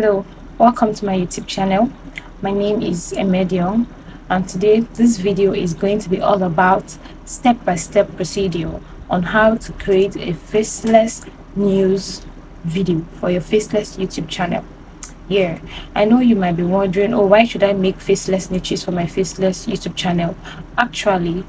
Hello, welcome to my YouTube channel. My name is Emedion, and today this video is going to be all about step-by-step procedure on how to create a faceless news video for your faceless YouTube channel. Yeah, I know you might be wondering, oh, why should I make faceless niches for my faceless YouTube channel? Actually,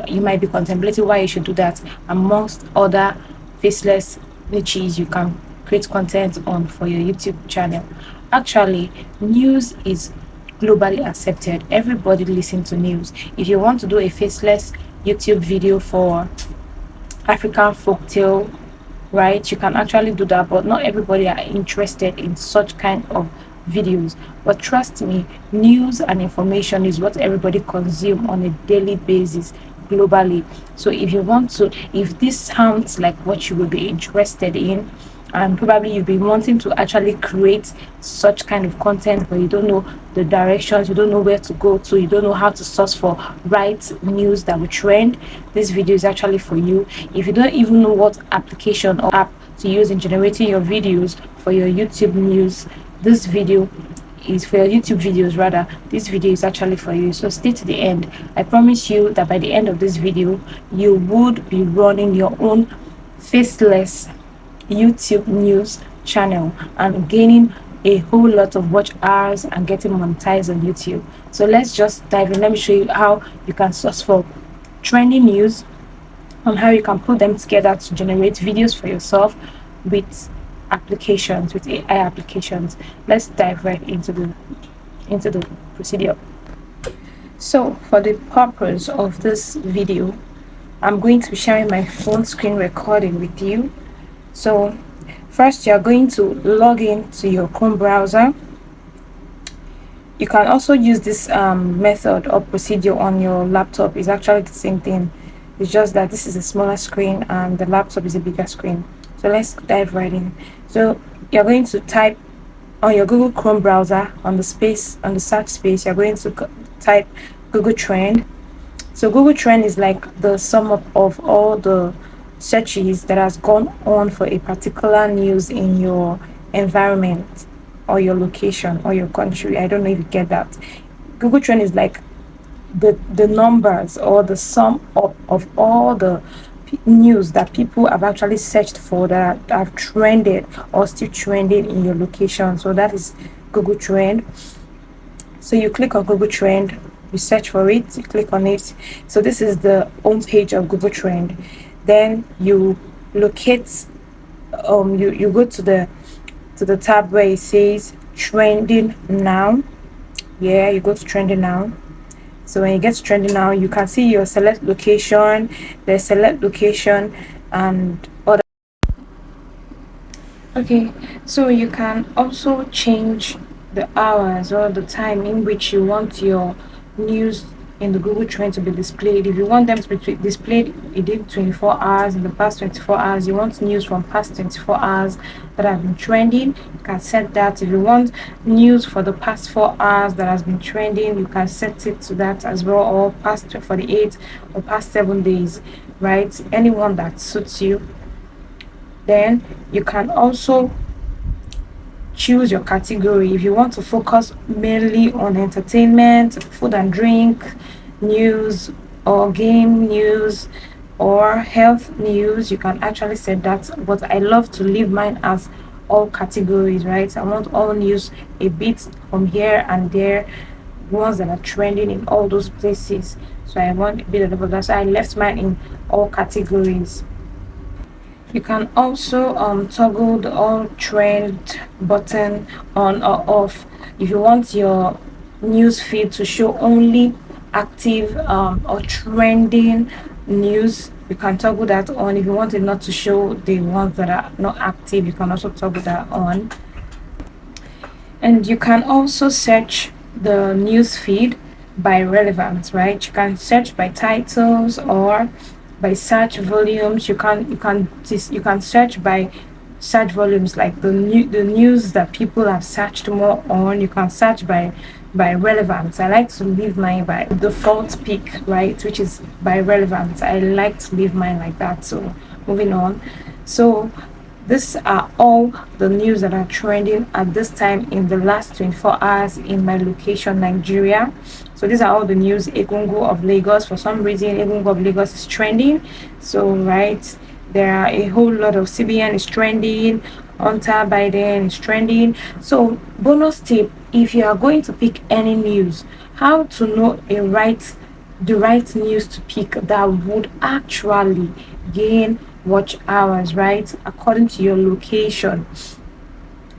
you might be contemplating why you should do that. Amongst other faceless niches you can create content on for your YouTube channel. Actually, news is globally accepted. Everybody listens to news. If you want to do a faceless YouTube video for African folktale, right, you can actually do that, but not everybody are interested in such kind of videos. But trust me, news and information is what everybody consume on a daily basis globally. So if this sounds like what you will be interested in, and probably you've been wanting to actually create such kind of content, but you don't know the directions, you don't know where to go to, you don't know how to source for right news that will trend, this video is actually for you. If you don't even know what application or app to use in generating your videos for your YouTube news, this video is for your YouTube videos rather. This video is actually for you, so stay to the end. I promise you that by the end of this video you would be running your own faceless YouTube news channel and gaining a whole lot of watch hours and getting monetized on YouTube. So let's just dive in. Let me show you how you can source for trending news and how you can put them together to generate videos for yourself with applications, with AI applications. Let's dive right into the procedure. So for the purpose of this video, I'm going to be sharing my phone screen recording with you. So first, you're going to log in to your Chrome browser. You can also use this method or procedure on your laptop. It's actually the same thing. It's just that this is a smaller screen and the laptop is a bigger screen. So let's dive right in. So you're going to type on your Google Chrome browser, on the search space, you're going to type Google Trend. So Google Trend is like the sum up of all the searches that has gone on for a particular news in your environment or your location or your country. I don't know if you get that. Google Trend is like the numbers or the sum up of all the news that people have actually searched for that have trended or still trending in your location. So that is Google Trend. So you click on Google Trend, you search for it, you click on it. So this is the home page of Google Trend. Then you locate you go to the tab where it says trending now. Yeah, you go to trending now. So when you get to trending now, you can see your select location, the select location and other. Okay, so you can also change the hours or the time in which you want your news in the Google Trend to be displayed. If you want them to be displayed within 24 hours, in the past 24 hours, you want news from past 24 hours that have been trending, you can set that. If you want news for the past 4 hours that has been trending, you can set it to that as well, or past 48 or past 7 days, right? Anyone that suits you. Then you can also choose your category. If you want to focus mainly on entertainment, food and drink news, or game news, or health news, you can actually set that. But I love to leave mine as all categories, right? I want all news a bit from here and there, ones that are trending in all those places. So I want a bit of that. So I left mine in all categories. You can also toggle the all trend button on or off. If you want your news feed to show only active or trending news, you can toggle that on. If you want it not to show the ones that are not active, you can also toggle that on. And you can also search the news feed by relevance, right? You can search by titles or by search volumes. You can search by search volumes, like the news that people have searched more on. You can search by relevance. I like to leave mine by default pick, right, which is by relevance. I like to leave mine like that. So moving on. So These are all the news that are trending at this time in the last 24 hours in my location, Nigeria. So these are all the news. Egungun of Lagos, for some reason Egungun of Lagos is trending. So right, there are a whole lot of CBN is trending, Hunter Biden is trending. So bonus tip, if you are going to pick any news, how to know the right news to pick that would actually gain watch hours, right, according to your location.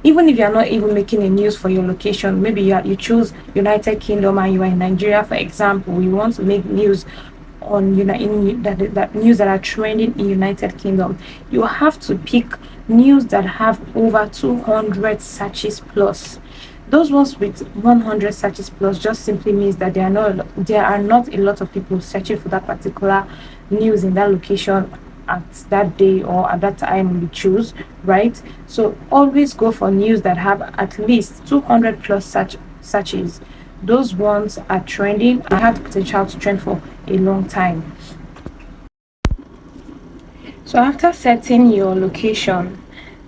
Even if you're not even making a news for your location, maybe you choose United Kingdom and you are in Nigeria, for example, you want to make news on that news that are trending in United Kingdom, you have to pick news that have over 200 searches plus. Those ones with 100 searches plus just simply means that there are not a lot of people searching for that particular news in that location at that day or at that time you choose, right? So always go for news that have at least 200 plus searches. Those ones are trending and have the potential to trend for a long time. So after setting your location,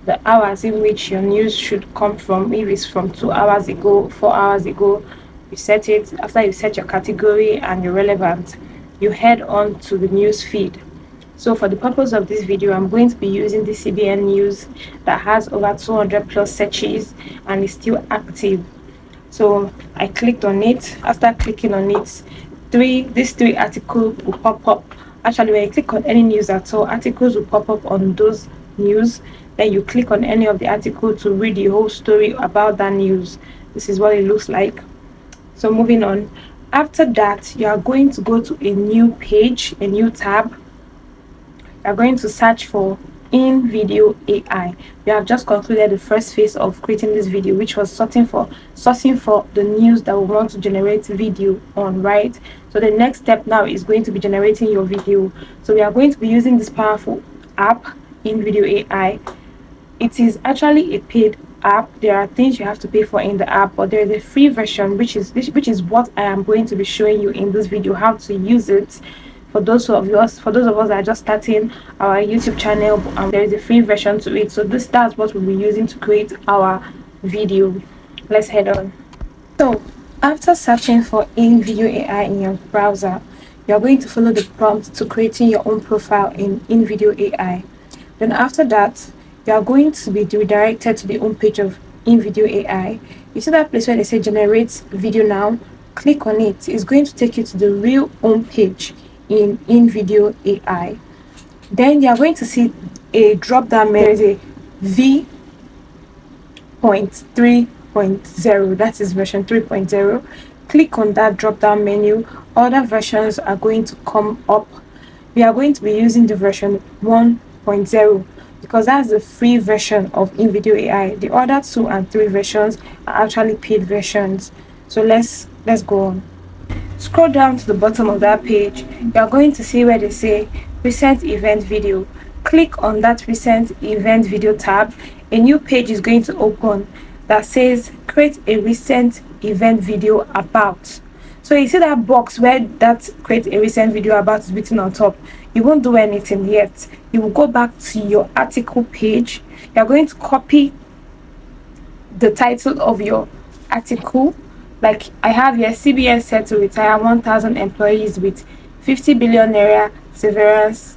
the hours in which your news should come from, if it's from 2 hours ago, 4 hours ago, you set it. After you set your category and your relevant, you head on to the news feed. So for the purpose of this video, I'm going to be using the CBN news that has over 200 plus searches and is still active. So I clicked on it. After clicking on it, these three articles will pop up. Actually, when you click on any news at all, articles will pop up on those news. Then you click on any of the article to read the whole story about that news. This is what it looks like. So moving on, after that, you are going to go to a new page, a new tab. You are going to search for in video AI. We have just concluded the first phase of creating this video, which was sourcing for the news that we want to generate video on, right? So the next step now is going to be generating your video. So we are going to be using this powerful app, in video AI. It is actually a paid app. There are things you have to pay for in the app, but there is a free version, which is what I am going to be showing you in this video, how to use it. For those of us that are just starting our YouTube channel, there is a free version to it. So that's what we'll be using to create our video. Let's head on. So after searching for in video AI in your browser, you're going to follow the prompt to creating your own profile in video AI. Then after that, you are going to be redirected to the home page of in video AI. You see that place where they say generate video now? Click on it. It's going to take you to the real home page in video AI. Then you are going to see a drop down menu. There is a v.3.0, that is version 3.0. Click on that drop down menu. Other versions are going to come up. We are going to be using the version 1.0 because that's the free version of InVideo AI. The other 2 and 3 versions are actually paid versions. So let's go on. Scroll down to the bottom of that page. You are going to see where they say recent event video. Click on that recent event video tab. A new page is going to open that says create a recent event video about. So you see that box where that create a recent video about is written on top. You won't do anything yet. You will go back to your article page. You are going to copy the title of your article. Like I have here, CBN set to retire 1,000 employees with 50 billion naira severance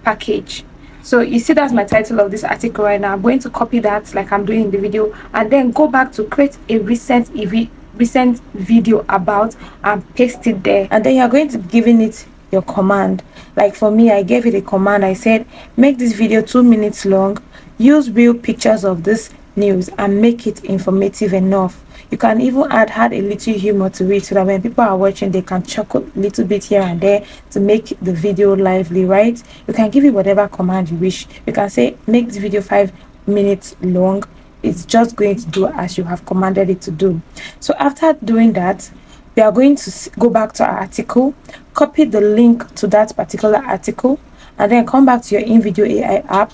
package. So you see that's my title of this article right now. I'm going to copy that like I'm doing in the video and then go back to create a recent video about and paste it there. And then you're going to be giving it your command. Like for me, I gave it a command. I said make this video 2 minutes long, use real pictures of this news and make it informative enough. You can even add a little humor to it so that when people are watching, they can chuckle a little bit here and there to make the video lively, right? You can give it whatever command you wish. You can say make this video 5 minutes long. It's just going to do as you have commanded it to do. So after doing that, we are going to go back to our article, copy the link to that particular article, and then come back to your InVideo AI app.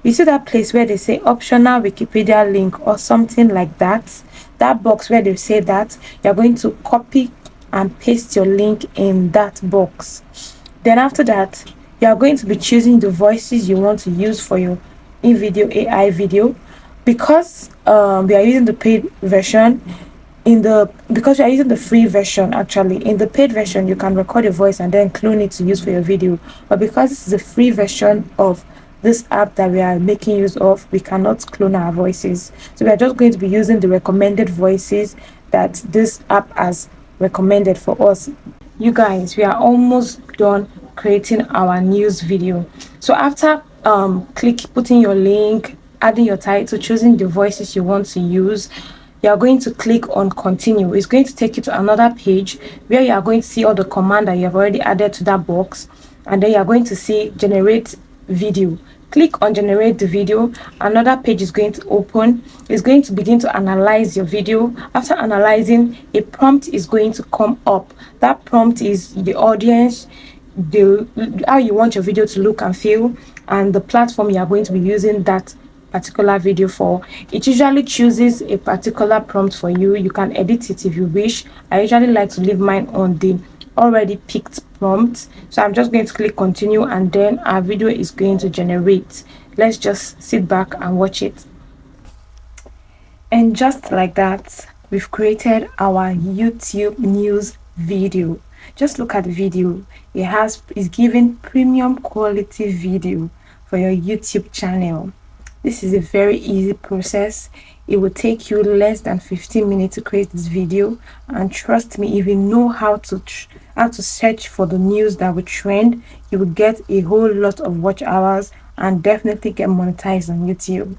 You see that place where they say optional Wikipedia link or something like that? That box where they say that, you're going to copy and paste your link in that box. Then after that, you are going to be choosing the voices you want to use for your in video AI video. Because we are using the paid version, because you are using the free version. Actually, in the paid version you can record your voice and then clone it to use for your video, but because it's the free version of this app that we are making use of, we cannot clone our voices. So we are just going to be using the recommended voices that this app has recommended for us. You guys, we are almost done creating our news video. So after putting your link, adding your title, choosing the voices you want to use, you are going to click on continue. It's going to take you to another page where you are going to see all the command that you have already added to that box, and then you are going to see generate video. Click on generate the video. Another page is going to open. It's going to begin to analyze your video. After analyzing, a prompt is going to come up. That prompt is the audience, how you want your video to look and feel, and the platform you are going to be using that particular video for. It usually chooses a particular prompt for you. You can edit it if you wish. I usually like to leave mine on the already picked prompt. So I'm just going to click continue, and then our video is going to generate. Let's just sit back and watch it. And just like that, we've created our YouTube news video. Just look at the video. It's giving premium quality video for your YouTube channel. This is a very easy process. It will take you less than 15 minutes to create this video, and trust me, if you know how to search for the news that will trend, you will get a whole lot of watch hours and definitely get monetized on YouTube.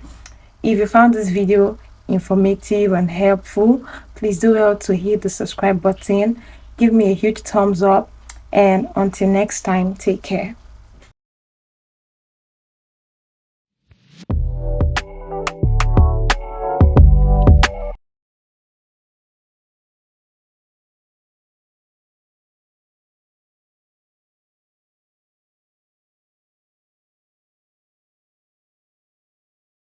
If you found this video informative and helpful, please do well to hit the subscribe button, give me a huge thumbs up, and until next time, take care.